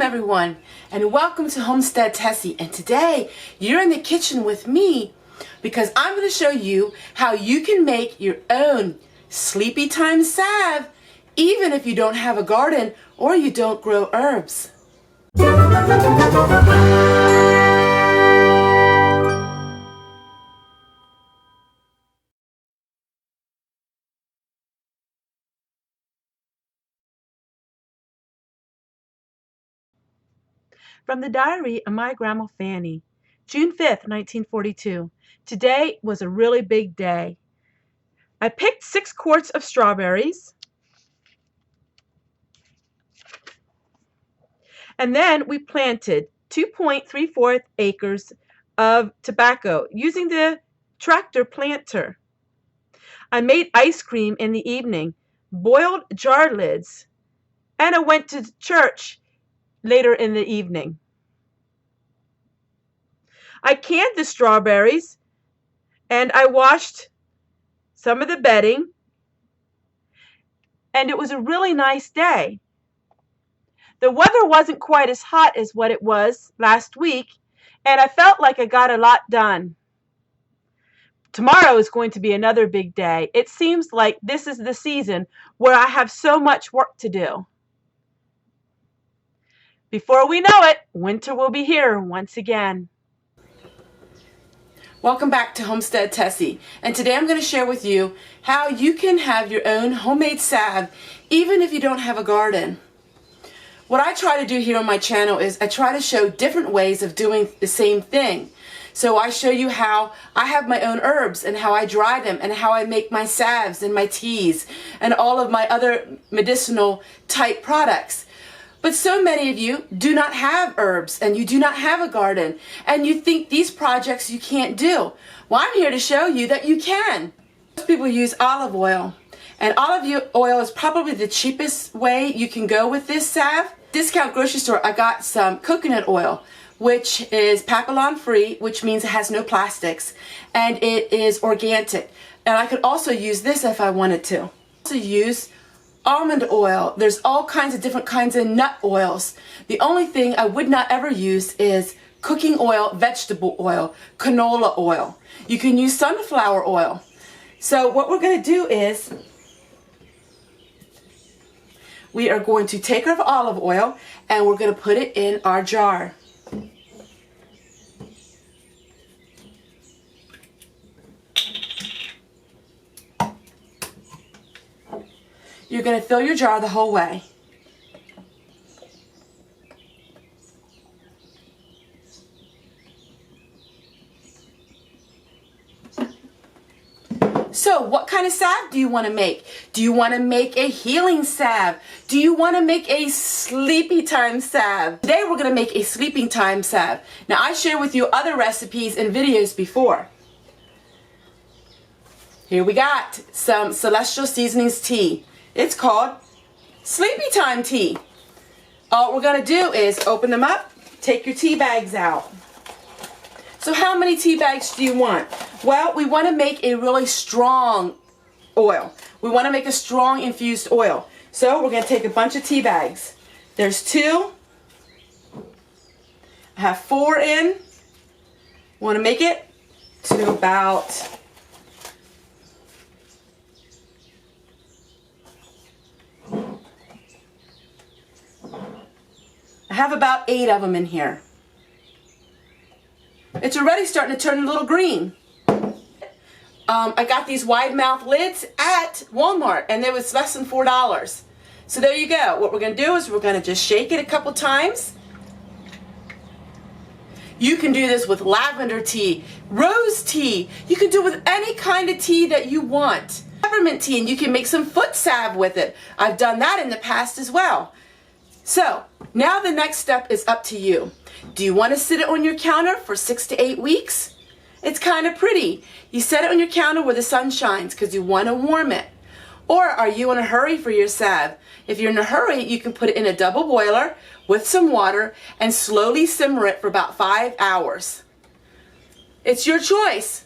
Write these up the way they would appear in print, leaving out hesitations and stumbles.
Welcome everyone, and welcome to Homestead Tessie. And today you're in the kitchen with me because I'm going to show you how you can make your own sleepy time salve even if you don't have a garden or you don't grow herbs. From the diary of my grandma Fanny, June 5th, 1942. Today was a really big day. I picked 6 quarts of strawberries, and then we planted 2.34 acres of tobacco using the tractor planter. I made ice cream in the evening, boiled jar lids, and I went to church later in the evening. I canned the strawberries and I washed some of the bedding, and it was a really nice day. The weather wasn't quite as hot as what it was last week, and I felt like I got a lot done. Tomorrow is going to be another big day. It seems like this is the season where I have so much work to do. Before we know it, winter will be here once again. Welcome back to Homestead Tessie, and today I'm going to share with you how you can have your own homemade salve even if you don't have a garden. What I try to do here on my channel is I try to show different ways of doing the same thing. So I show you how I have my own herbs and how I dry them and how I make my salves and my teas and all of my other medicinal type products. But so many of you do not have herbs and you do not have a garden and you think these projects you can't do. Well, I'm here to show you that you can. Most people use olive oil, and olive oil is probably the cheapest way you can go with this salve. Discount grocery store, I got some coconut oil, which is papillon free, which means it has no plastics, and it is organic. And I could also use this if I wanted to. Also use almond oil. There's all kinds of different kinds of nut oils. The only thing I would not ever use is cooking oil, vegetable oil, canola oil. You can use sunflower oil. So what we're going to do is we are going to take our olive oil and we're going to put it in our jar. You're going to fill your jar the whole way. So what kind of salve do you want to make? Do you want to make a healing salve? Do you want to make a sleepy time salve? Today we're going to make a sleeping time salve. Now I shared with you other recipes and videos before. Here we got some Celestial Seasonings tea. It's called Sleepy Time Tea. All we're going to do is open them up, take your tea bags out. So how many tea bags do you want? Well, we want to make a really strong oil. We want to make a strong infused oil. So we're going to take a bunch of tea bags. There's 2. I have 4 in. Want to make it to about I have about 8 of them in here. It's already starting to turn a little green. I got these wide mouth lids at Walmart and they was less than $4. So there you go. What we're going to do is we're going to just shake it a couple times. You can do this with lavender tea, rose tea. You can do it with any kind of tea that you want. Peppermint tea, and you can make some foot salve with it. I've done that in the past as well. So now the next step is up to you. Do you want to sit it on your counter for 6 to 8 weeks? It's kind of pretty. You set it on your counter where the sun shines because you want to warm it. Or are you in a hurry for your salve? If you're in a hurry, you can put it in a double boiler with some water and slowly simmer it for about 5 hours. It's your choice.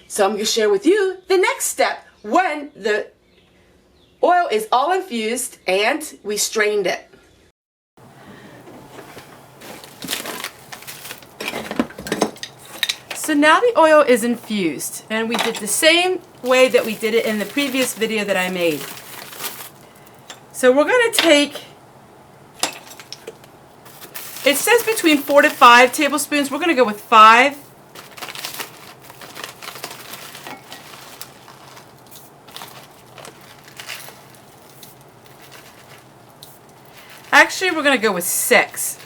So I'm going to share with you the next step when the oil is all infused and we strained it. So now the oil is infused, and we did the same way that we did it in the previous video that I made. So we're going to take, it says between 4 to 5 tablespoons. We're going to go with 5. Actually, we're going to go with 6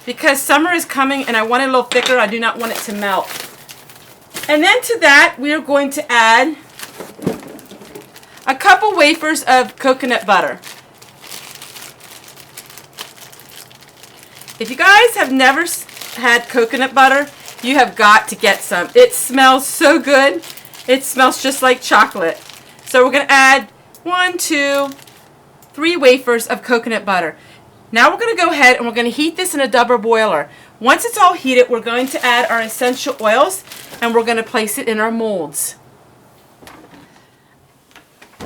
because summer is coming and I want it a little thicker. I do not want it to melt. And then to that, we are going to add a couple wafers of coconut butter. If you guys have never had coconut butter, you have got to get some. It smells so good. It smells just like chocolate. So we're going to add 1, 2, 3 wafers of coconut butter. Now we're going to go ahead and we're going to heat this in a double boiler. Once it's all heated, we're going to add our essential oils and we're going to place it in our molds.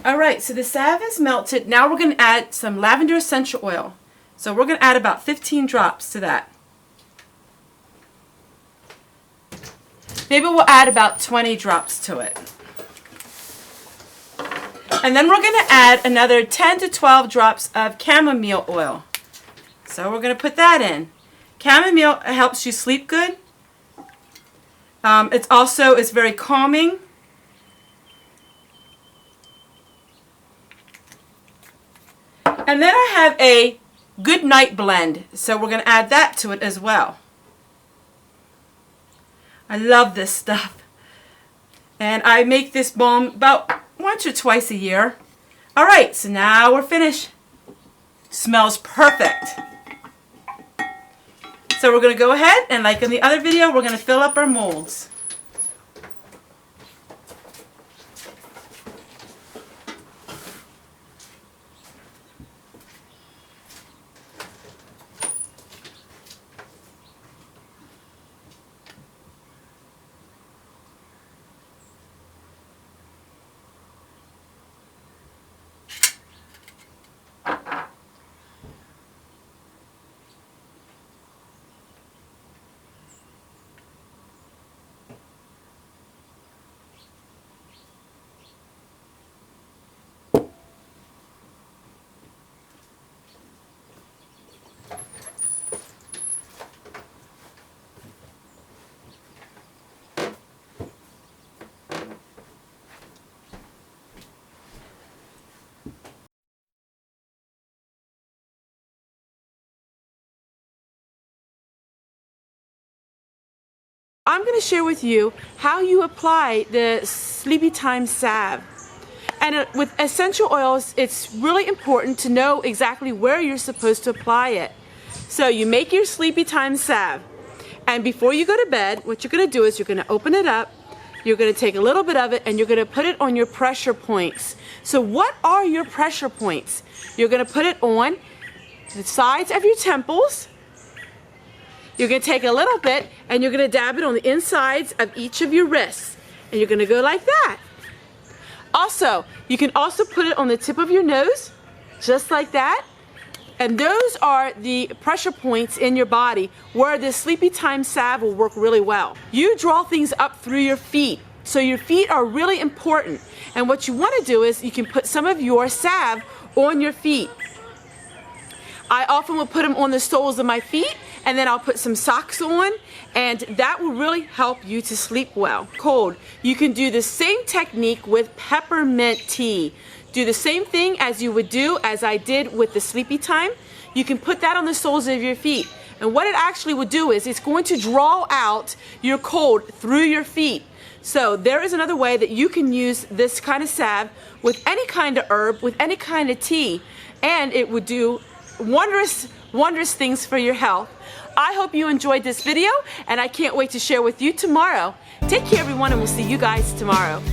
Alright, so the salve is melted. Now we're going to add some lavender essential oil. So we're going to add about 15 drops to that. Maybe we'll add about 20 drops to it. And then we're going to add another 10 to 12 drops of chamomile oil. So we're going to put that in. Chamomile helps you sleep good. It's also very calming. And then I have a good night blend. So we're going to add that to it as well. I love this stuff. And I make this balm about once or twice a year. Alright, so now we're finished. Smells perfect. So we're going to go ahead and, like in the other video, we're going to fill up our molds. I'm going to share with you how you apply the Sleepy Time salve. And with essential oils, it's really important to know exactly where you're supposed to apply it. So you make your Sleepy Time salve, and before you go to bed, what you're going to do is you're going to open it up, you're going to take a little bit of it, and you're going to put it on your pressure points. So what are your pressure points? You're going to put it on the sides of your temples. You're going to take a little bit and you're going to dab it on the insides of each of your wrists. And you're going to go like that. Also, you can also put it on the tip of your nose, just like that. And those are the pressure points in your body where the Sleepy Time salve will work really well. You draw things up through your feet. So your feet are really important. And what you want to do is you can put some of your salve on your feet. I often will put them on the soles of my feet, and then I'll put some socks on, and that will really help you to sleep well. Cold. You can do the same technique with peppermint tea. Do the same thing as you would do as I did with the Sleepy Time. You can put that on the soles of your feet. And what it actually will do is it's going to draw out your cold through your feet. So there is another way that you can use this kind of salve with any kind of herb, with any kind of tea, and it would do wondrous things for your health. I hope you enjoyed this video, and I can't wait to share with you tomorrow. Take care, everyone, and we'll see you guys tomorrow.